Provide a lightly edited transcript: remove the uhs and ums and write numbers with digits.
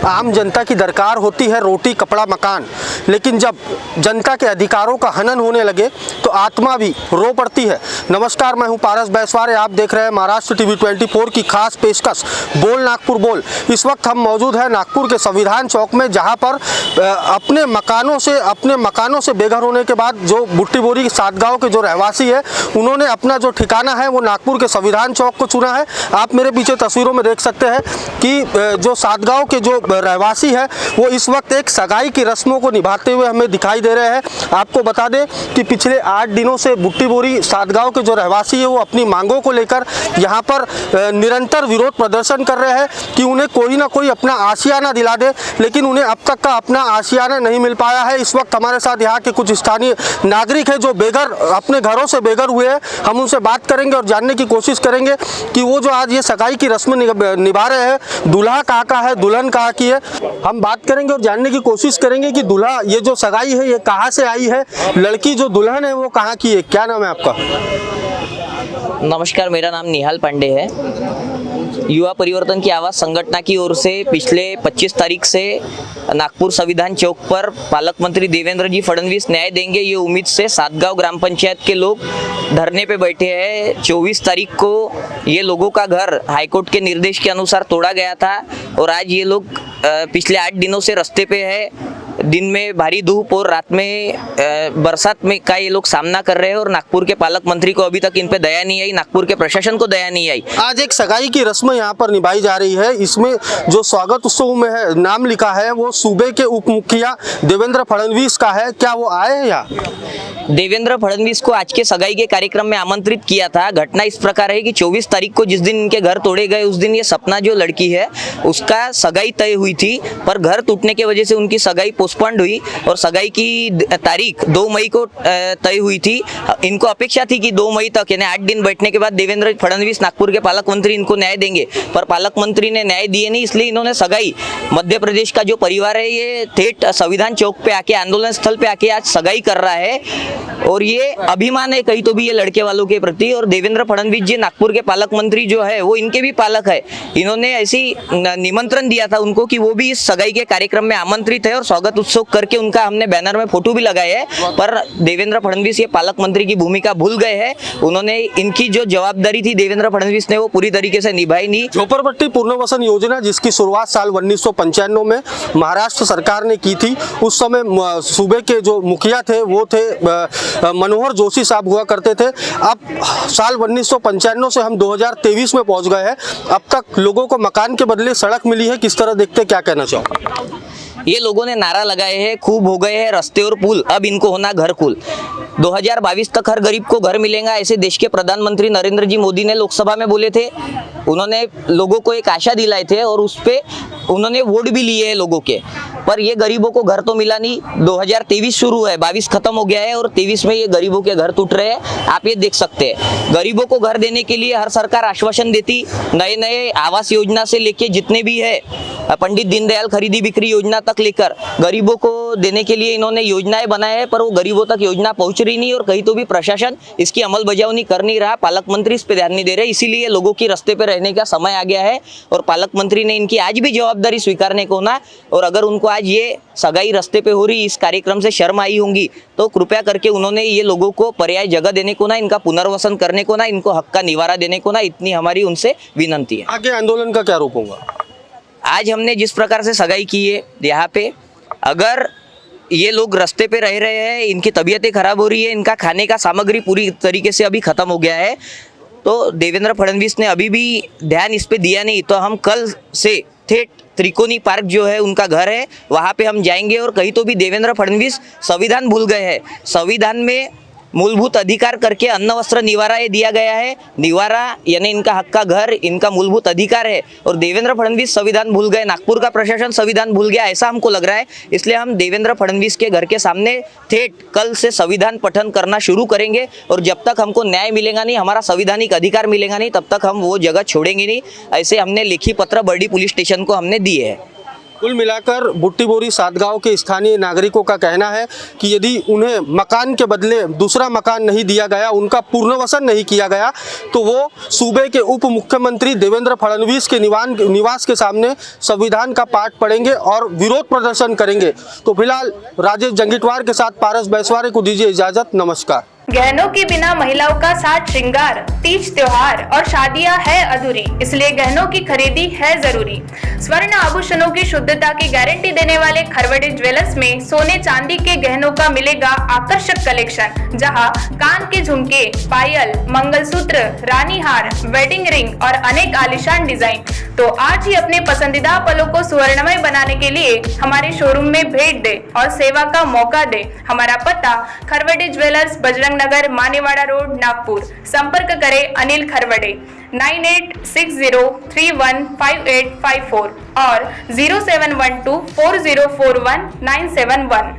आम जनता की दरकार होती है रोटी कपड़ा मकान, लेकिन जब जनता के अधिकारों का हनन होने लगे तो आत्मा भी रो पड़ती है। नमस्कार, मैं हूं पारस बैसवार, आप देख रहे हैं महाराष्ट्र टीवी 24 की खास पेशकश बोल नागपुर बोल। इस वक्त हम मौजूद हैं नागपुर के संविधान चौक में, जहां पर अपने मकानों से बेघर होने के बाद जो बुट्टीबोरी सातगांव के जो रहवासी है, उन्होंने अपना जो ठिकाना है वो नागपुर के संविधान चौक को चुना है। आप मेरे पीछे तस्वीरों में देख सकते हैं कि जो सातगांव के जो रहवासी है वो इस वक्त एक सगाई की रस्मों को निभाते हुए हमें दिखाई दे रहे हैं। आपको बता दें कि पिछले 8 दिनों से बुट्टीबोरी सातगांव के जो रहवासी है वो अपनी मांगों को लेकर यहाँ पर निरंतर विरोध प्रदर्शन कर रहे हैं कि उन्हें कोई ना कोई अपना आशियाना दिला दे, लेकिन उन्हें अब तक का अपना आशियाना नहीं मिल पाया है। इस वक्त हमारे साथ यहाँ के कुछ स्थानीय नागरिक है जो अपने घरों से बेघर हुए हैं। हम उनसे बात करेंगे और जानने की कोशिश करेंगे कि वो जो आज ये सगाई की रस्म निभा रहे हैं, दूल्हा कहाँ का है, दुल्हन कहाँ की है। हम बात करेंगे और जानने की कोशिश करेंगे कि दूल्हा, ये जो सगाई है ये कहाँ से आई है, लड़की जो दुल्हन है वो कहाँ की है। क्या नाम है आपका? नमस्कार, मेरा नाम निहाल पांडे है। युवा परिवर्तन की आवाज़ संगठन की ओर से पिछले 25 तारीख से नागपुर संविधान चौक पर पालक मंत्री देवेंद्र जी फडणवीस न्याय देंगे ये उम्मीद से सातगांव ग्राम पंचायत के लोग धरने पे बैठे हैं। 24 तारीख को ये लोगों का घर हाईकोर्ट के निर्देश के अनुसार तोड़ा गया था और आज ये लोग पिछले 8 दिनों से रास्ते पे है। दिन में भारी धूप और रात में बरसात में का ये लोग सामना कर रहे हैं और नागपुर के पालक मंत्री को अभी तक इन पे दया नहीं आई, नागपुर के प्रशासन को दया नहीं आई। आज एक सगाई की रस्म यहाँ पर निभाई जा रही है। इसमें जो स्वागत उत्सव में है नाम लिखा है वो सूबे के उप मुखिया देवेंद्र फडणवीस का है। क्या वो आए हैं यहाँ? देवेंद्र फडणवीस को आज के सगाई के कार्यक्रम में आमंत्रित किया था। घटना इस प्रकार है कि 24 तारीख को जिस दिन इनके घर तोड़े गए उस दिन ये सपना जो लड़की है उसका सगाई तय हुई थी, पर घर टूटने की वजह से उनकी सगाई पोस्टपोन्ड हुई और सगाई की तारीख 2 मई को तय हुई थी। इनको अपेक्षा थी कि 2 मई तक यानी 8 दिन बैठने के बाद देवेंद्र फडणवीस नागपुर के पालक मंत्री इनको न्याय देंगे, पर पालक मंत्री ने न्याय दिए नहीं। इसलिए इन्होंने सगाई, मध्य प्रदेश का जो परिवार है ये ठेठ संविधान चौक पे आके, आंदोलन स्थल पे आके आज सगाई कर रहा है और ये अभिमान है कहीं तो भी ये लड़के वालों के प्रति। और देवेंद्र फडणवीस जी नागपुर के पालक मंत्री जो है वो इनके भी पालक है। इन्होंने ऐसी निमंत्रण दिया था उनको कि वो भी इस सगाई के कार्यक्रम में आमंत्रित है और स्वागत उत्सव करके उनका हमने बैनर में फोटो भी लगाए है, पर देवेंद्र फडणवीस ये पालक मंत्री की भूमिका भूल गए हैं। उन्होंने इनकी जो जवाबदारी थी देवेंद्र फडणवीस ने वो पूरी तरीके से निभाई नहीं। झोपड़पट्टी पुनर्वसन योजना जिसकी शुरुआत साल 1995 में महाराष्ट्र सरकार ने की थी, उस समय सूबे के जो मुखिया थे वो थे मनोहर जोशी साहब हुआ करते थे। अब साल 1995 से हम 2023 में पहुंच गए हैं। अब तक लोगों को मकान के बदले सड़क मिली है। किस तरह देखते, क्या कहना चाहो? ये लोगों ने नारा लगाए हैं, खूब हो गए हैं रास्ते और पुल, अब इनको होना घर कुल। 2022 तक हर गरीब को घर मिलेगा ऐसे देश के प्रधानमंत्री नरेंद्र जी मोदी ने लोकसभा में बोले थे। उन्होंने लोगों को एक आशा दिलाए थे और उस पे उन्होंने वोट भी लिए हैं लोगों के, पर ये गरीबों को घर तो मिला नहीं। 2023 शुरू है, 22 खत्म हो गया है और 23 में ये गरीबों के घर टूट रहे हैं। आप ये देख सकते हैं, गरीबों को घर देने के लिए हर सरकार आश्वासन देती, नए नए आवास योजना से लेके जितने भी है, पंडित दीनदयाल खरीदी बिक्री योजना तक लेकर गरीबों को देने के लिए इन्होंने योजनाएं बनाए हैं, पर वो गरीबों तक योजना पहुंच रही नहीं और कहीं तो भी प्रशासन इसकी अमल बजावनी कर नहीं रहा। पालक मंत्री इस पे ध्यान नहीं दे रहे, इसीलिए लोगों की रास्ते पे रहने का समय आ गया है और पालक मंत्री ने इनकी आज भी जवाबदारी स्वीकारने को ना, और अगर उनको आज ये सगाई रास्ते पे हो रही इस कार्यक्रम से शर्म आई होंगी तो कृपया करके उन्होंने ये लोगों को पर्याय जगह देने को ना, इनका पुनर्वसन करने को ना, इनको हक का निवारा देने को ना, इतनी हमारी उनसे विनंती है। आगे आंदोलन का क्या रूप होगा? आज हमने जिस प्रकार से सगाई की है यहाँ पे, अगर ये लोग रास्ते पे रह रहे हैं, इनकी तबीयतें खराब हो रही है, इनका खाने का सामग्री पूरी तरीके से अभी खत्म हो गया है, तो देवेंद्र फडणवीस ने अभी भी ध्यान इस पे दिया नहीं, तो हम कल से ठेठ त्रिकोणी पार्क जो है उनका घर है वहाँ पे हम जाएंगे और कहीं तो भी देवेंद्र फडणवीस संविधान भूल गए हैं। संविधान में मूलभूत अधिकार करके अन्न वस्त्र निवारा ये दिया गया है। निवारा यानी इनका हक का घर, इनका मूलभूत अधिकार है और देवेंद्र फडणवीस संविधान भूल गए, नागपुर का प्रशासन संविधान भूल गया, ऐसा हमको लग रहा है। इसलिए हम देवेंद्र फडणवीस के घर के सामने ठेठ कल से संविधान पठन करना शुरू करेंगे और जब तक हमको न्याय मिलेगा नहीं, हमारा संवैधानिक अधिकार मिलेगा नहीं, तब तक हम वो जगह छोड़ेंगे नहीं। ऐसे हमने लिखी पत्र बर्डी पुलिस स्टेशन को हमने दिए है। कुल मिलाकर बुट्टी बोरी सातगांव के स्थानीय नागरिकों का कहना है कि यदि उन्हें मकान के बदले दूसरा मकान नहीं दिया गया, उनका पुनर्वसन नहीं किया गया, तो वो सूबे के उप मुख्यमंत्री देवेंद्र फडणवीस के निवास के सामने संविधान का पाठ पढ़ेंगे और विरोध प्रदर्शन करेंगे। तो फिलहाल राजेश जंगीटवार के साथ पारस बैसवारे को दीजिए इजाजत। नमस्कार। गहनों के बिना महिलाओं का साज श्रृंगार, तीज त्योहार और शादियां है अधूरी, इसलिए गहनों की खरीदी है जरूरी। स्वर्ण आभूषणों की शुद्धता की गारंटी देने वाले खरवड़े ज्वेलर्स में सोने चांदी के गहनों का मिलेगा आकर्षक कलेक्शन, जहां कान के झुमके, पायल, मंगलसूत्र, रानी हार, वेडिंग रिंग और अनेक आलीशान डिजाइन। तो आज ही अपने पसंदीदा पलों को सुवर्णमय बनाने के लिए हमारे शोरूम में भेंट दे और सेवा का मौका दे। हमारा पता खरवड़े ज्वेलर्स, बजरंग नगर, मानेवाड़ा रोड, नागपुर। संपर्क करें अनिल खरवड़े 9860315854 और 0712404191।